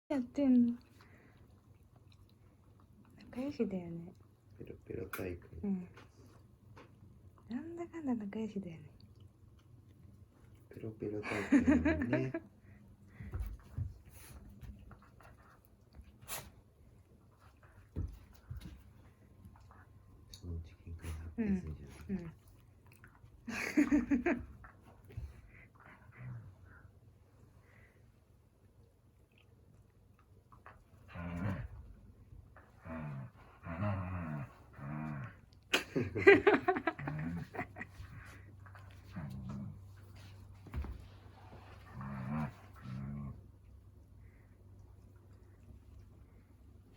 やってんの。仲良しだよね。ペロペロタイプ。うん。なんだかんだ仲良しだよね。ペロペロタイプだもんね。そのうち喧嘩に発展するんじゃない？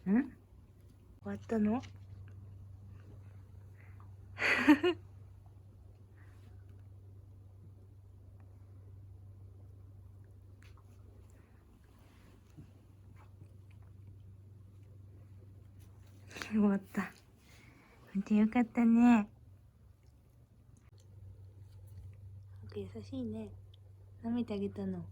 うん。終わったの？終わった。見てよかったね。優しいね。舐めてあげたの。